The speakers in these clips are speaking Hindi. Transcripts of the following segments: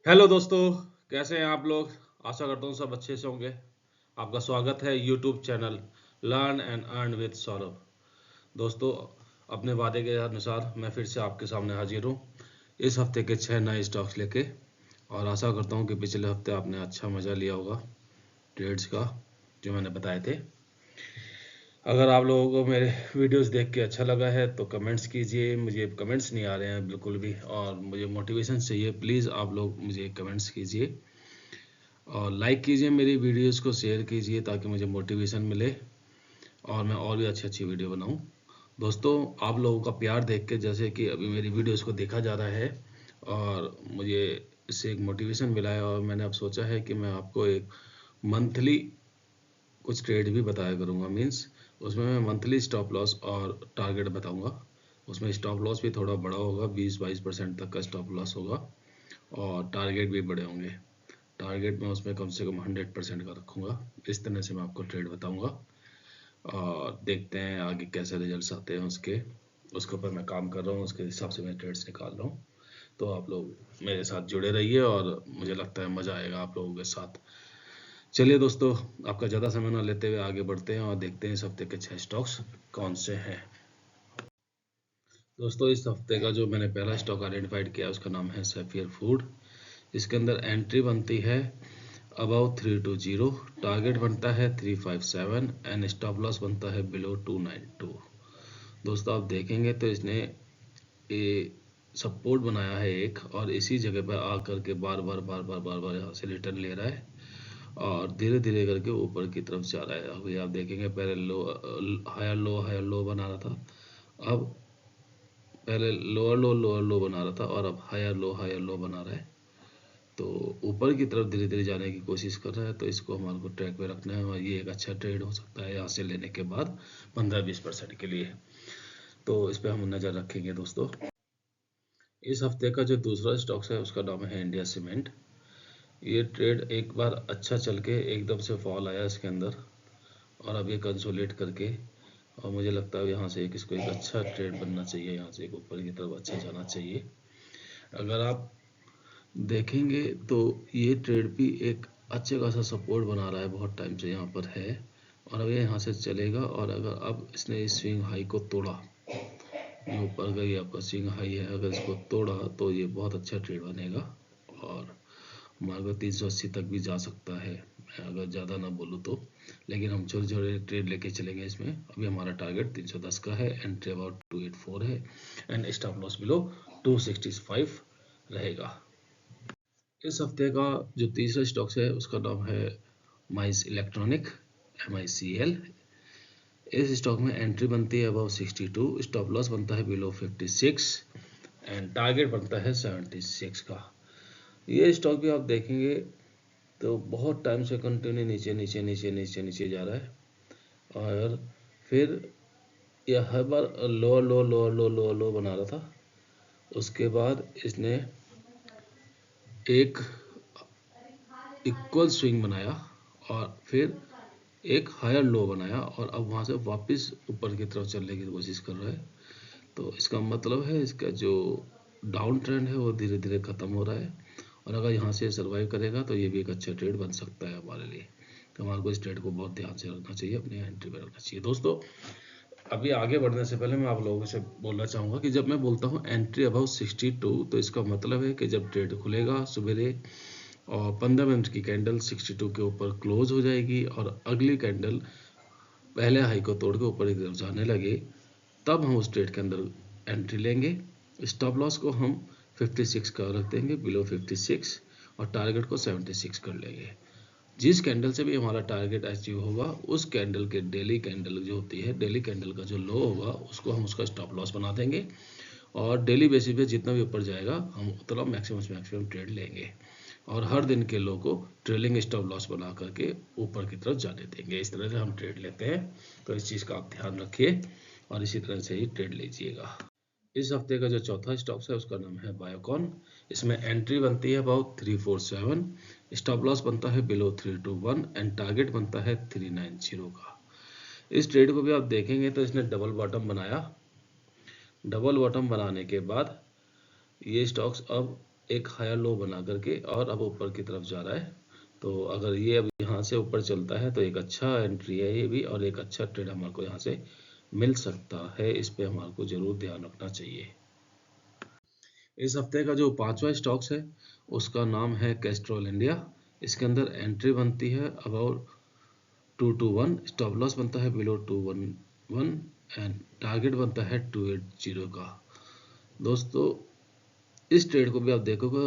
हेलो दोस्तों, कैसे हैं आप लोग। आशा करता हूँ सब अच्छे से होंगे। आपका स्वागत है YouTube channel learn and earn with Saurabh. दोस्तों, अपने वादे के अनुसार मैं फिर से आपके सामने हाजिर हूँ इस हफ्ते के 6 नए स्टॉक्स लेके। और आशा करता हूँ कि पिछले हफ्ते आपने अच्छा मज़ा लिया होगा ट्रेड्स का जो मैंने बताए थे। अगर आप लोगों को मेरे वीडियोस देख के अच्छा लगा है तो कमेंट्स कीजिए। मुझे कमेंट्स नहीं आ रहे हैं बिल्कुल भी, और मुझे मोटिवेशन चाहिए। प्लीज़ आप लोग मुझे कमेंट्स कीजिए और लाइक कीजिए, मेरी वीडियोस को शेयर कीजिए ताकि मुझे मोटिवेशन मिले और मैं और भी अच्छी अच्छी वीडियो बनाऊं। दोस्तों, आप लोगों का प्यार देख के, जैसे कि अभी मेरी वीडियोस को देखा जा रहा है और मुझे इससे एक मोटिवेशन मिला है, और मैंने अब सोचा है कि मैं आपको एक मंथली कुछ ट्रेड भी बताया करूँगा। मीन्स उसमें मैं मंथली स्टॉप लॉस और टारगेट बताऊँगा। उसमें स्टॉप लॉस भी थोड़ा बड़ा होगा, 20-22% तक का स्टॉप लॉस होगा और टारगेट भी बड़े होंगे। टारगेट में उसमें कम से कम 100% का रखूँगा। इस तरह से मैं आपको ट्रेड बताऊँगा और देखते हैं आगे कैसे रिजल्ट्स आते हैं उसके ऊपर मैं काम कर रहा हूँ, उसके हिसाब से मैं ट्रेड्स निकाल रहा हूँ। तो आप लोग मेरे साथ जुड़े रहिए और मुझे लगता है मज़ा आएगा आप लोगों के साथ। चलिए दोस्तों, आपका ज़्यादा समय ना लेते हुए आगे बढ़ते हैं और देखते हैं इस हफ्ते के 6 स्टॉक्स कौन से हैं। दोस्तों, इस हफ्ते का जो मैंने पहला स्टॉक आइडेंटिफाइड किया उसका नाम है सैफियर फूड। इसके अंदर एंट्री बनती है अबाउ 320, टारगेट बनता है 357 एंड स्टॉप लॉस बनता है बिलो 292। दोस्तों, आप देखेंगे तो इसने ये सपोर्ट बनाया है एक, और इसी जगह पर आकर के बार बार यहाँ से रिटर्न ले रहा है और धीरे धीरे करके ऊपर की तरफ जा रहा है। अभी आप देखेंगे पहले लो हायर लो बना रहा था, अब पहले लोअर लो बना रहा था और अब हायर लो बना रहा है। तो ऊपर की तरफ धीरे धीरे जाने की कोशिश कर रहा है, तो इसको हमारे को ट्रैक पे रखना है और ये एक अच्छा ट्रेड हो सकता है यहाँ से लेने के बाद 15-20% के लिए। तो इस पर हम नज़र रखेंगे दोस्तों। इस हफ्ते का जो दूसरा स्टॉक्स है उसका नाम है इंडिया सीमेंट। ये ट्रेड एक बार अच्छा चल के एकदम से फॉल आया इसके अंदर, और अब ये कंसोलिडेट करके, और मुझे लगता है यहाँ से इसको एक अच्छा ट्रेड बनना चाहिए, यहाँ से एक ऊपर की तरफ अच्छा जाना चाहिए। अगर आप देखेंगे तो ये ट्रेड भी एक अच्छे खासा सपोर्ट बना रहा है, बहुत टाइम से यहाँ पर है, और अब ये यहाँ से चलेगा। और अगर अब इसने इस स्विंग हाई को तोड़ा, जो ऊपर का ये आपका स्विंग हाई है, अगर इसको तोड़ा तो ये बहुत अच्छा ट्रेड बनेगा और हमारे को 380 तक भी जा सकता है, मैं अगर ज़्यादा ना बोलूँ तो। लेकिन हम छोटे छोटे ट्रेड लेके चलेंगे इसमें। अभी हमारा टारगेट 310 का है, एंट्री अबाउट 284 है एंड स्टॉप लॉस बिलो 265 रहेगा। इस हफ्ते का जो तीसरा स्टॉक्स है उसका नाम है माइस इलेक्ट्रॉनिक, MICL। इस स्टॉक में एंट्री बनती है अबाउ 62, स्टॉप लॉस बनता है बिलो 56 एंड टारगेट बनता है 76 का। ये स्टॉक भी आप देखेंगे तो बहुत टाइम से कंटिन्यू नीचे जा रहा है, और फिर यह हर बार लो बना रहा था। उसके बाद इसने एक इक्वल स्विंग बनाया और फिर एक हायर लो बनाया, और अब वहाँ से वापस ऊपर की तरफ चलने की कोशिश कर रहा है। तो इसका मतलब है इसका जो डाउन ट्रेंड है वो धीरे धीरे ख़त्म हो रहा है, और अगर यहाँ से सर्वाइव करेगा तो ये भी एक अच्छा ट्रेड बन सकता है हमारे लिए। तो हमारे को इस ट्रेड को बहुत ध्यान से रखना चाहिए, अपने एंट्री पे रखना चाहिए। दोस्तों, अभी आगे बढ़ने से पहले मैं आप लोगों से बोलना चाहूँगा कि जब मैं बोलता हूँ एंट्री अबाउ 62, तो इसका मतलब है कि जब ट्रेड खुलेगा सवेरे और 15 मिनट की कैंडल 62 के ऊपर क्लोज हो जाएगी और अगली कैंडल पहले हाई को तोड़ के ऊपर की तरफ जाने लगे, तब हम उस ट्रेड के अंदर एंट्री लेंगे। स्टॉप लॉस को हम 56 का रख देंगे, बिलो 56, और टारगेट को 76 कर लेंगे। जिस कैंडल से भी हमारा टारगेट अचीव होगा, उस कैंडल के डेली कैंडल जो होती है, डेली कैंडल का जो लो होगा उसको हम उसका स्टॉप लॉस बना देंगे, और डेली बेसिस पे जितना भी ऊपर जाएगा हम उतना मैक्सिमम से मैक्सिमम ट्रेड लेंगे, और हर दिन के लो को ट्रेलिंग स्टॉप लॉस बना करके ऊपर की तरफ जाने देंगे। इस तरह से हम ट्रेड लेते हैं, तो इस चीज़ का आप ध्यान रखिए और इसी तरह से ही ट्रेड लीजिएगा। इस हफ्ते का जो चौथा स्टॉक्स है उसका नाम है बायोकॉन। इसमें एंट्री बनती है अबाउट 347, स्टॉप लॉस बनता है बिलो 321 एंड टारगेट बनता है 390 का। इस ट्रेड को भी आप देखेंगे तो इसने डबल बॉटम बनाया। डबल बॉटम बनाने के बाद ये स्टॉक्स अब एक हायर लो बना करके और अब ऊपर की तरफ जा रहा है। तो अगर ये अब यहाँ से ऊपर चलता है तो एक अच्छा एंट्री है ये भी, और एक अच्छा ट्रेड हमारे को यहाँ से मिल सकता है। इस पे हमारे को जरूर ध्यान रखना चाहिए। इस हफ्ते का जो 5वां स्टॉक्स है उसका नाम है कैस्ट्रॉल इंडिया। इसके अंदर एंट्री बनती है अबाउट 221, स्टॉप लॉस बनता है बिलो 211 एंड टारगेट बनता है 280 का। दोस्तों इस ट्रेड को भी आप देखोगे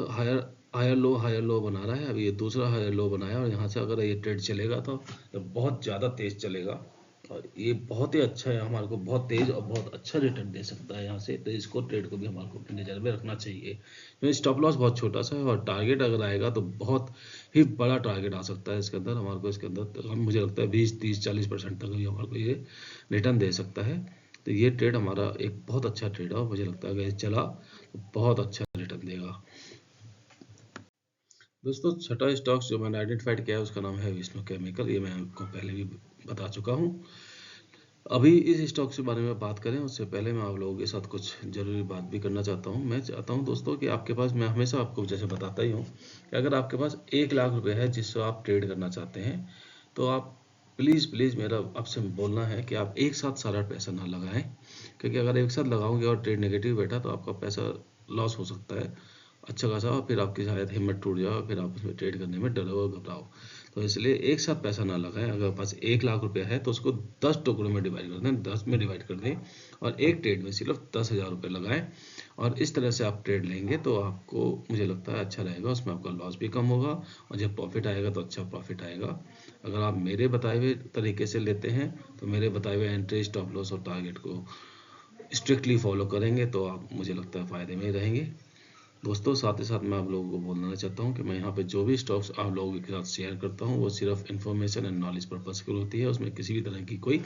हायर लो बना रहा है। अभी ये दूसरा हायर लो बनाया और यहाँ से अगर ये ट्रेड चलेगा तो बहुत ज़्यादा तेज चलेगा और ये बहुत ही अच्छा है, हमारे को बहुत तेज और बहुत अच्छा रिटर्न दे सकता है यहाँ से। तो इसको ट्रेड को भी हमारे को अपनी नज़र में रखना चाहिए, क्योंकि स्टॉप लॉस बहुत छोटा सा है और टारगेट अगर आएगा तो बहुत ही बड़ा टारगेट आ सकता है इसके अंदर। हमारे को इसके अंदर मुझे लगता है 20-30-40% तक भी हमारे को ये रिटर्न दे सकता है। तो ये ट्रेड हमारा एक बहुत अच्छा ट्रेड है और मुझे लगता है अगर ये चला तो बहुत अच्छा रिटर्न देगा। दोस्तों छठा स्टॉक्स जो मैंने आइडेंटिफाइड किया है उसका नाम है विष्णु केमिकल। ये मैं आपको पहले भी बता चुका हूँ। अभी इस स्टॉक के बारे में बात करें उससे पहले मैं आप लोगों के साथ कुछ जरूरी बात भी करना चाहता हूँ। मैं चाहता हूँ दोस्तों कि आपके पास, मैं हमेशा आपको जैसे बताता ही हूँ कि अगर आपके पास 1 लाख रुपए है जिससे आप ट्रेड करना चाहते हैं तो आप प्लीज़ मेरा आपसे बोलना है कि आप एक साथ सारा पैसा ना लगाएं, क्योंकि अगर एक साथ लगाओगे और ट्रेड नेगेटिव बैठा तो आपका पैसा लॉस हो सकता है अच्छा खासा, और फिर आपकी शायद हिम्मत टूट जाए, फिर आप उसमें ट्रेड करने में डरो और घबराओ। तो इसलिए एक साथ पैसा ना लगाएं। अगर पास 1 लाख रुपया है तो उसको 10 टुकड़ों में डिवाइड कर दें, 10 में डिवाइड कर दें और एक ट्रेड में सिर्फ 10,000 रुपये लगाएं। और इस तरह से आप ट्रेड लेंगे तो आपको मुझे लगता है अच्छा रहेगा, उसमें आपका लॉस भी कम होगा और जब प्रॉफिट आएगा तो अच्छा प्रॉफिट आएगा। अगर आप मेरे बताए हुए तरीके से लेते हैं तो मेरे बताए हुए एंट्री, स्टॉप लॉस और टारगेट को स्ट्रिक्टली फॉलो करेंगे तो आप मुझे लगता है फ़ायदे में ही रहेंगे। दोस्तों साथ ही साथ मैं आप लोगों को बोलना चाहता हूं कि मैं यहाँ पे जो भी स्टॉक्स आप लोगों के साथ शेयर करता हूं वो सिर्फ इन्फॉर्मेशन एंड नॉलेज पर्पस के लिए होती है। उसमें किसी भी तरह की कोई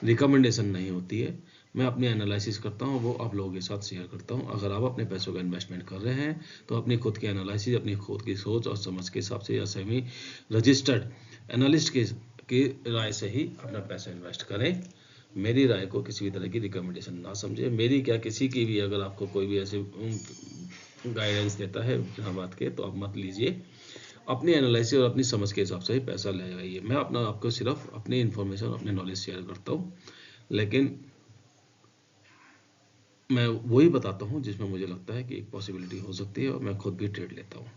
रिकमेंडेशन नहीं होती है। मैं अपनी एनालिसिस करता हूं, वो आप लोगों के साथ शेयर करता हूं। अगर आप अपने पैसों का इन्वेस्टमेंट कर रहे हैं तो अपनी खुद की एनालिसिस, अपनी खुद की सोच और समझ के हिसाब से या सेमी रजिस्टर्ड एनालिस्ट की राय से ही अपना पैसा इन्वेस्ट करें। मेरी राय को किसी भी तरह की रिकमेंडेशन ना समझे। मेरी क्या, किसी की भी अगर आपको कोई भी ऐसे गाइडेंस देता है बिना बात के तो आप मत लीजिए। अपनी एनालिसिस और अपनी समझ के हिसाब से ही पैसा लगाइए। मैं अपना आपको सिर्फ अपनी इन्फॉर्मेशन, अपनी नॉलेज शेयर करता हूँ, लेकिन मैं वही बताता हूँ जिसमें मुझे लगता है कि एक पॉसिबिलिटी हो सकती है और मैं खुद भी ट्रेड लेता हूँ।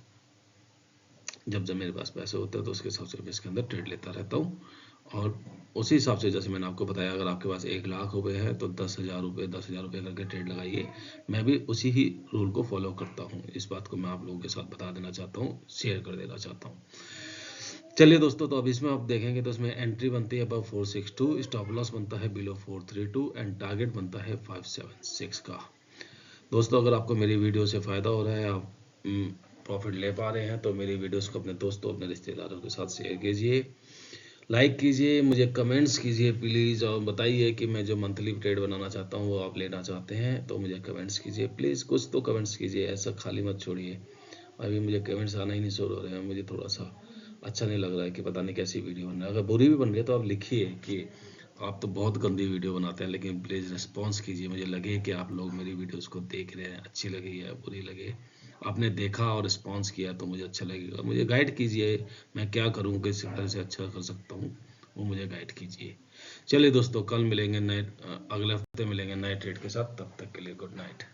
जब मेरे पास पैसे होते हैं तो उसके हिसाब से मैं इसके अंदर ट्रेड लेता रहता हूँ। और उसी हिसाब से जैसे मैंने आपको बताया, अगर आपके पास 1 लाख रुपए है तो 10,000 रुपये करके ट्रेड लगाइए। मैं भी उसी ही रूल को फॉलो करता हूँ। इस बात को मैं आप लोगों के साथ बता देना चाहता हूँ, शेयर कर देना चाहता हूँ। चलिए दोस्तों, तो अब इसमें आप देखेंगे तो इसमें एंट्री बनती है अबव 462, स्टॉप लॉस बनता है बिलो 432 एंड टारगेट बनता है 576 का। दोस्तों अगर आपको मेरी वीडियो से फ़ायदा हो रहा है, आप प्रॉफिट ले पा रहे हैं तो मेरी वीडियोस को अपने दोस्तों, अपने रिश्तेदारों के साथ शेयर कीजिए, लाइक कीजिए, मुझे कमेंट्स कीजिए प्लीज़, और बताइए कि मैं जो मंथली ट्रेड बनाना चाहता हूँ वो आप लेना चाहते हैं तो मुझे कमेंट्स कीजिए प्लीज़। कुछ तो कमेंट्स कीजिए, ऐसा खाली मत छोड़िए। अभी मुझे कमेंट्स आना ही नहीं शुरू हो रहे हैं, मुझे थोड़ा सा अच्छा नहीं लग रहा है कि पता नहीं कैसी वीडियो बन रहा है। अगर बुरी भी बन रही है तो आप लिखिए कि आप तो बहुत गंदी वीडियो बनाते हैं, लेकिन प्लीज़ रिस्पॉन्स कीजिए, मुझे लगे कि आप लोग मेरी वीडियोस को देख रहे हैं, अच्छी लगी या बुरी लगे। आपने देखा और रिस्पॉन्स किया तो मुझे अच्छा लगेगा। मुझे गाइड कीजिए मैं क्या करूँ, किस तरह से अच्छा कर सकता हूँ, वो मुझे गाइड कीजिए। चलिए दोस्तों, कल मिलेंगे नए, अगले हफ्ते मिलेंगे नए ट्रेड के साथ। तब तक के लिए गुड नाइट।